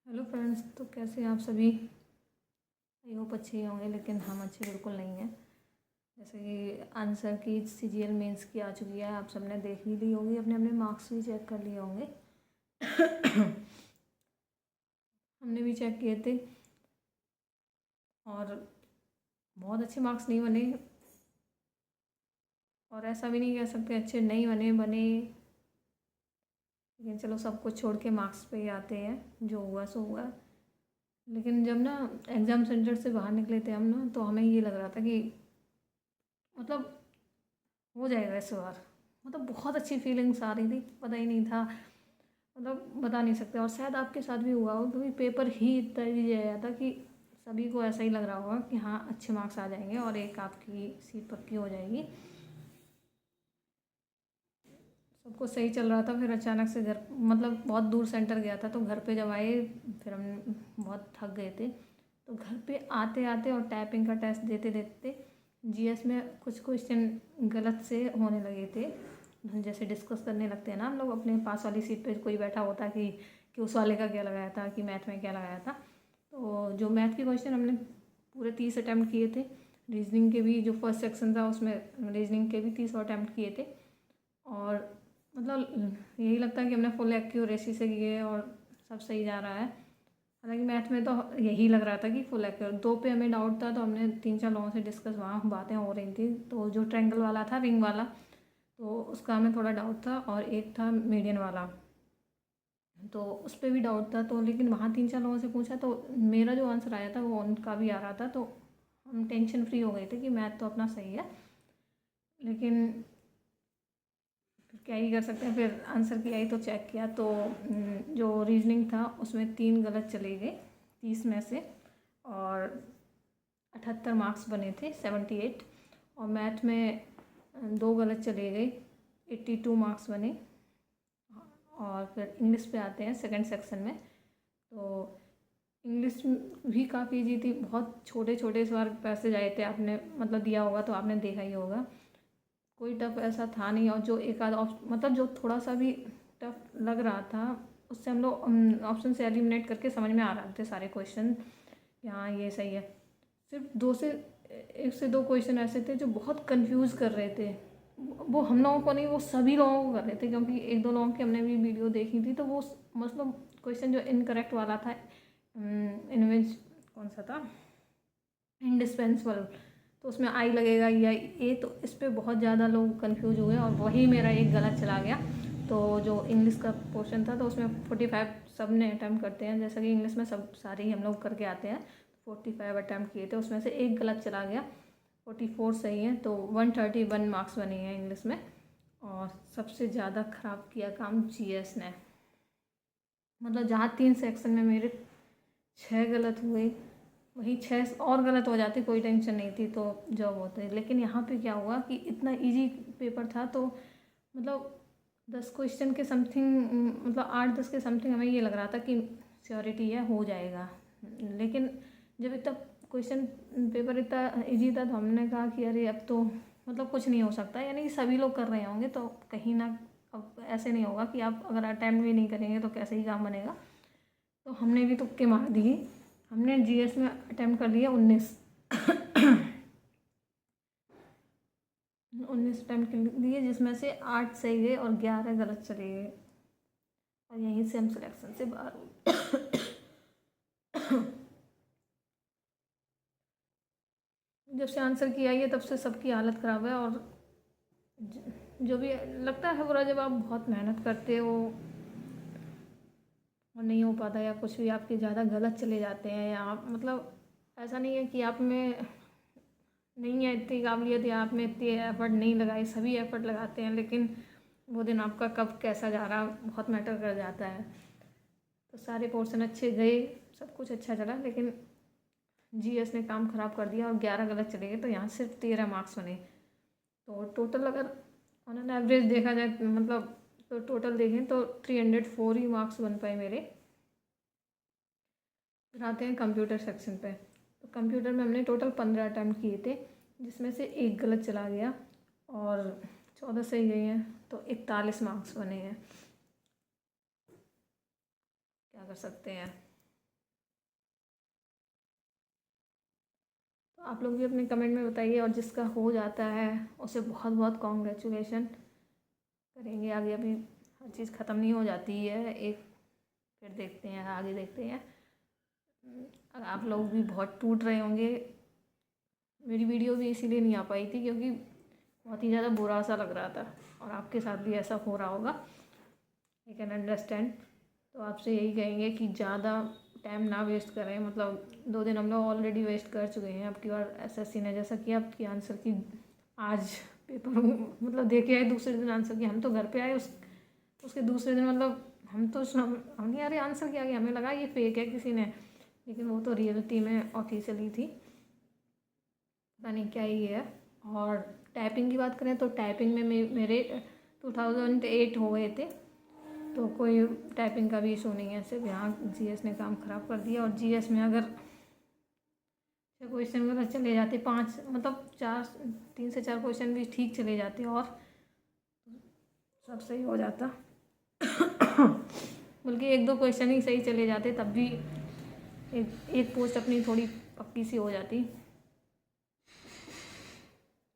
Hello friends, तो कैसे हैं आप सभी। आई होप अच्छे ही होंगे, लेकिन हम अच्छे बिल्कुल नहीं हैं। जैसे कि आंसर की सीजीएल मेंस की आ चुकी है, आप सबने देख भी ली होगी, अपने अपने मार्क्स भी चेक कर लिए होंगे। हमने भी चेक किए थे और बहुत अच्छे मार्क्स नहीं बने, और ऐसा भी नहीं कह सकते अच्छे नहीं बने, लेकिन चलो सब कुछ छोड़ के मार्क्स पे ही आते हैं, जो हुआ सो हुआ। लेकिन जब ना एग्ज़ाम सेंटर से बाहर निकले थे हम ना, तो हमें ये लग रहा था कि मतलब हो जाएगा इस बार। मतलब बहुत अच्छी फीलिंग्स आ रही थी, पता ही नहीं था, मतलब बता नहीं सकते। और शायद आपके साथ भी हुआ हो, क्योंकि पेपर ही इतना ईजी आया था कि सभी को ऐसा ही लग रहा होगा कि हाँ अच्छे मार्क्स आ जाएंगे और एक आपकी सीट पक्की हो जाएगी। सबको सही चल रहा था, फिर अचानक से घर, मतलब बहुत दूर सेंटर गया था, तो घर पे जब आए फिर हम बहुत थक गए थे। तो घर पे आते आते और टाइपिंग का टेस्ट देते देते जीएस में कुछ क्वेश्चन गलत से होने लगे थे। जैसे डिस्कस करने लगते हैं ना हम लोग, अपने पास वाली सीट पे कोई बैठा होता कि उस वाले का क्या लगाया था, कि मैथ में क्या लगाया था। तो जो मैथ के क्वेश्चन हमने पूरे 30 अटैम्प्ट किए थे, रीजनिंग के भी जो फर्स्ट सेक्शन था उसमें रीजनिंग के भी 30 अटैम्प्ट किए थे। और मतलब यही लगता है कि हमने फुल एक्यूरेसी से किए और सब सही जा रहा है। हालांकि मैथ में तो यही लग रहा था कि फुल एक्यूरेट। 2 पे हमें डाउट था, तो हमने 3-4 लोगों से डिस्कस, वहाँ बातें हो रही थी। तो जो ट्रायंगल वाला था, रिंग वाला, तो उसका हमें थोड़ा डाउट था, और एक था मीडियन वाला, तो उस पर भी डाउट था। तो लेकिन वहाँ 3-4 लोगों से पूछा, तो मेरा जो आंसर आया था वो उनका भी आ रहा था, तो हम टेंशन फ्री हो गए थे कि मैथ तो अपना सही है। लेकिन फिर क्या ही कर सकते हैं, फिर आंसर किया ही तो चेक किया, तो जो रीजनिंग था उसमें 3 गलत चले गए 30 में से, और 78 मार्क्स बने थे, 78। और मैथ में 2 गलत चले गए, 82 मार्क्स बने। और फिर इंग्लिश पे आते हैं सेकंड सेक्शन में। तो इंग्लिश भी काफ़ी ईजी थी, बहुत छोटे छोटे सवाल पैसेज आए थे, आपने मतलब दिया होगा तो आपने देखा ही होगा। कोई टफ ऐसा था नहीं, और जो एक आध मतलब जो थोड़ा सा भी टफ लग रहा था, उससे हम लोग ऑप्शन से एलिमिनेट करके समझ में आ रहे थे सारे क्वेश्चन कि हाँ ये सही है। सिर्फ 1 से 2 क्वेश्चन ऐसे थे जो बहुत कंफ्यूज कर रहे थे। वो हम लोगों को नहीं, वो सभी लोगों को कर रहे थे, क्योंकि 1-2 लोगों की हमने भी वीडियो देखी थी। तो वो मतलब क्वेश्चन जो इनकरेक्ट वाला था, इनविच कौन सा था, इंडिस्पेंसिबल, तो उसमें आई लगेगा या ए, तो इस पर बहुत ज़्यादा लोग कंफ्यूज हुए, और वही मेरा एक गलत चला गया। तो जो इंग्लिश का पोर्शन था, तो उसमें 45 सब ने अटैम्प्ट करते हैं, जैसा कि इंग्लिश में सब सारे ही हम लोग करके आते हैं। 45 अटैम्प्ट किए थे, उसमें से एक गलत चला गया, 44 सही है, तो 131 मार्क्स बने हैं इंग्लिश में। और सबसे ज़्यादा ख़राब किया काम जीएस ने। मतलब जहाँ 3 सेक्शन में मेरे 6 गलत हुए, वही 6 और गलत हो जाती, कोई टेंशन नहीं थी, तो जॉब होते। लेकिन यहाँ पे क्या हुआ कि इतना इजी पेपर था, तो मतलब 10 क्वेश्चन के समथिंग, मतलब 8-10 के समथिंग हमें ये लग रहा था कि श्योरिटी है हो जाएगा। लेकिन जब इतना क्वेश्चन पेपर इतना इजी था, तो हमने कहा कि अरे अब तो मतलब कुछ नहीं हो सकता, यानी कि सभी लोग कर रहे होंगे, तो कहीं ना, अब ऐसे नहीं होगा कि आप अगर अटैम्प्ट भी नहीं करेंगे तो कैसे ही काम बनेगा। तो हमने भी तुक्के मार दिए। हमने जीएस में अटैम्प्ट कर लिया 19 अटैम्प्ट कर लिए, जिसमें से 8 सही गए और 11 गलत चले गए, और यहीं से हम सिलेक्शन से बाहर हुए। जब से आंसर की आई है तब से सबकी हालत ख़राब है। और जो भी लगता है बुरा, जब आप बहुत मेहनत करते हो और नहीं हो पाता, या कुछ भी आपके ज़्यादा गलत चले जाते हैं, या आप मतलब ऐसा नहीं है कि आप में नहीं है इतनी काबिलियत, या आप में इतनी एफर्ट नहीं लगाए, सभी एफर्ट लगाते हैं, लेकिन वो दिन आपका कब कैसा जा रहा बहुत मैटर कर जाता है। तो सारे पोर्शन अच्छे गए, सब कुछ अच्छा चला, लेकिन जीएस ने काम ख़राब कर दिया और 11 गलत चले गए, तो यहाँ सिर्फ 13 मार्क्स बने। तो टोटल अगर ऑन एन एवरेज देखा जाए, मतलब तो टोटल देखें तो 304 ही मार्क्स बन पाए मेरे। फिर आते हैं कंप्यूटर सेक्शन पे। तो कंप्यूटर में हमने टोटल 15 अटैम्प्ट किए थे, जिसमें से एक गलत चला गया और 14 सही गई हैं, तो 41 मार्क्स बने हैं। क्या कर सकते हैं। आप लोग भी अपने कमेंट में बताइए, और जिसका हो जाता है उसे बहुत बहुत कॉन्ग्रेचुलेशन करेंगे। आगे अभी हर चीज़ ख़त्म नहीं हो जाती है, एक फिर देखते हैं, आगे देखते हैं। आप लोग भी बहुत टूट रहे होंगे। मेरी वीडियो भी इसीलिए नहीं आ पाई थी क्योंकि बहुत ही ज़्यादा बुरा सा लग रहा था, और आपके साथ भी ऐसा हो रहा होगा, आई कैन अंडरस्टैंड। तो आपसे यही कहेंगे कि ज़्यादा टाइम ना वेस्ट करें। मतलब 2 दिन हम लोग ऑलरेडी वेस्ट कर चुके हैं। अब की बार एसएससी ने जैसा कि आपकी आंसर की आज पेपर मतलब दे के आए, दूसरे दिन आंसर की, हम तो घर पे आए उसके दूसरे दिन, मतलब हम तो हम नहीं, अरे आंसर किया गया, हमें लगा ये फेक है किसी ने, लेकिन वो तो रियलिटी में ऑफिशियली थी, पता नहीं क्या ही है। और टाइपिंग की बात करें तो टाइपिंग में मेरे 2008 हो गए थे, तो कोई टाइपिंग का भी इशू नहीं है। सिर्फ यहाँ जीएस ने काम ख़राब कर दिया। और जीएस में अगर क्वेश्चन गलत चले जाते, 5 मतलब 3 से 4 क्वेश्चन भी ठीक चले जाते और सब सही हो जाता, बल्कि 1-2 क्वेश्चन ही सही चले जाते तब भी एक पोस्ट अपनी थोड़ी पक्की सी हो जाती,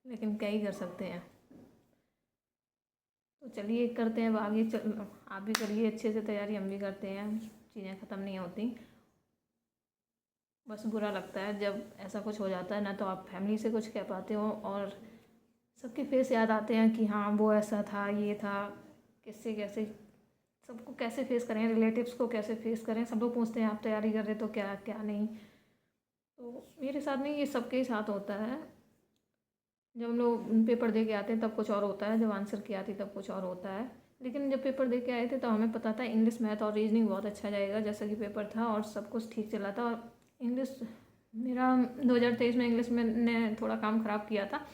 लेकिन क्या ही कर सकते हैं। तो चलिए करते हैं अब आगे, आप भी करिए अच्छे से तैयारी, हम भी करते हैं, चीज़ें ख़त्म नहीं होती। बस बुरा लगता है जब ऐसा कुछ हो जाता है ना, तो आप फैमिली से कुछ कह पाते हो और सबके फेस याद आते हैं कि हाँ वो ऐसा था, ये था, किससे कैसे सबको कैसे फेस करें, रिलेटिव्स को कैसे फेस करें। सब लोग पूछते हैं आप तैयारी कर रहे तो क्या क्या नहीं। तो मेरे साथ नहीं, ये सबके ही साथ होता है। जब हम लोग पेपर दे के आते हैं तब कुछ और होता है, जब आंसर की आती तब कुछ और होता है। लेकिन जब पेपर दे के आए थे तो हमें पता था इंग्लिश, मैथ और रीजनिंग बहुत अच्छा जाएगा, जैसा कि पेपर था और सब कुछ ठीक चला था। और इंग्लिश मेरा 2023 में इंग्लिश में ने थोड़ा काम ख़राब किया था,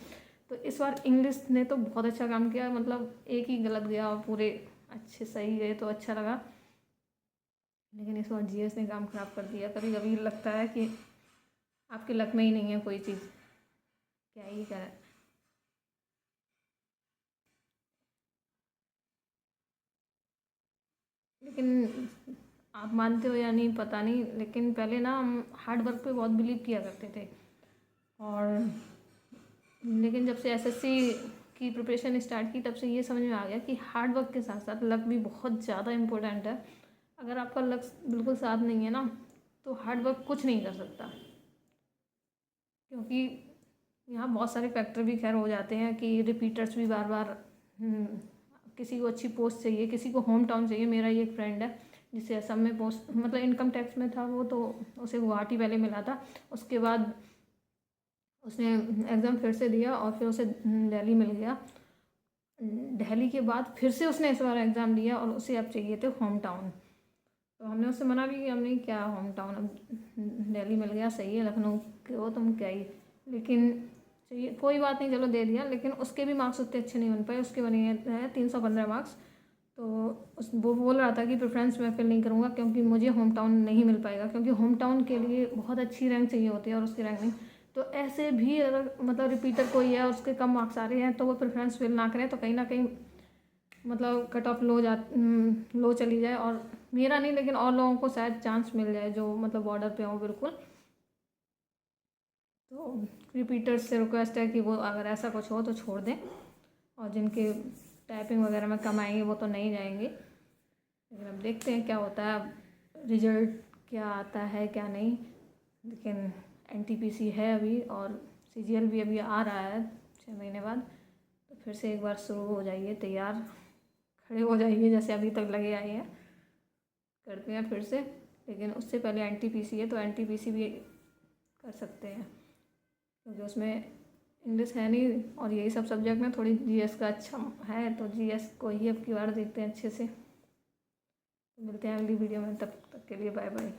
तो इस बार इंग्लिश ने तो बहुत अच्छा काम किया। मतलब एक ही गलत गया और पूरे अच्छे सही गए, तो अच्छा लगा। लेकिन इस बार जीएस ने काम ख़राब कर दिया। कभी कभी लगता है कि आपके लक में ही नहीं है कोई चीज़, क्या ही करें। लेकिन आप मानते हो या नहीं पता नहीं, लेकिन पहले ना हम हार्ड वर्क पे बहुत बिलीव किया करते थे। और लेकिन जब से एसएससी की प्रिपरेशन स्टार्ट की तब से ये समझ में आ गया कि हार्ड वर्क के साथ साथ लक भी बहुत ज़्यादा इम्पोर्टेंट है। अगर आपका लक बिल्कुल साथ नहीं है ना, तो हार्ड वर्क कुछ नहीं कर सकता। क्योंकि यहाँ बहुत सारे फैक्टर भी खैर हो जाते हैं कि रिपीटर्स भी बार बार, किसी को अच्छी पोस्ट चाहिए, किसी को होम टाउन चाहिए। मेरा ही एक फ्रेंड है जिसे असम में पोस्ट, मतलब इनकम टैक्स में था वो, तो उसे गुवाहाटी पहले मिला था, उसके बाद उसने एग्ज़ाम फिर से दिया और फिर उसे दिल्ली मिल गया। दिल्ली के बाद फिर से उसने इस बार एग्ज़ाम दिया और उसे अब चाहिए थे होम टाउन। तो हमने उससे मना भी किया, हमने क्या होम टाउन, अब दिल्ली मिल गया सही है, लखनऊ के हो तुम क्या ही, लेकिन चाहिए कोई बात नहीं, चलो दे दिया। लेकिन उसके भी मार्क्स उतने अच्छे नहीं बन पाए, उसके बने हैं 315 मार्क्स। तो वो बोल रहा था कि प्रेफरेंस मैं फिल नहीं करूँगा क्योंकि मुझे होम टाउन नहीं मिल पाएगा, क्योंकि होम टाउन के लिए बहुत अच्छी रैंक चाहिए होती है और उसकी रैंक नहीं। तो ऐसे भी अगर मतलब रिपीटर कोई है और उसके कम मार्क्स आ रहे हैं तो वो प्रेफरेंस फिल ना करें, तो कहीं ना कहीं मतलब कट ऑफ लो चली जाए। और मेरा नहीं, लेकिन और लोगों को शायद चांस मिल जाए जो मतलब बॉर्डर पे हो बिल्कुल। तो रिपीटर्स से रिक्वेस्ट है कि वो अगर ऐसा कुछ हो तो छोड़ दें, और जिनके टाइपिंग वगैरह में कम आएंगे वो तो नहीं जाएंगे। लेकिन अब देखते हैं क्या होता है, अब रिजल्ट क्या आता है क्या नहीं। लेकिन एनटीपीसी है अभी, और सीजीएल भी अभी आ रहा है 6 महीने बाद। तो फिर से एक बार शुरू हो जाइए, तैयार खड़े हो जाइए, जैसे अभी तक लगे आए हैं, करते हैं फिर से। लेकिन उससे पहले एनटीपीसी है, तो एनटीपीसी भी कर सकते हैं क्योंकि उसमें इंग्लिश है नहीं, और यही सब सब्जेक्ट में थोड़ी जीएस का अच्छा है, तो जीएस को ही अब की बार देखते हैं अच्छे से। मिलते हैं अगली वीडियो में, तब तक के लिए बाय बाय।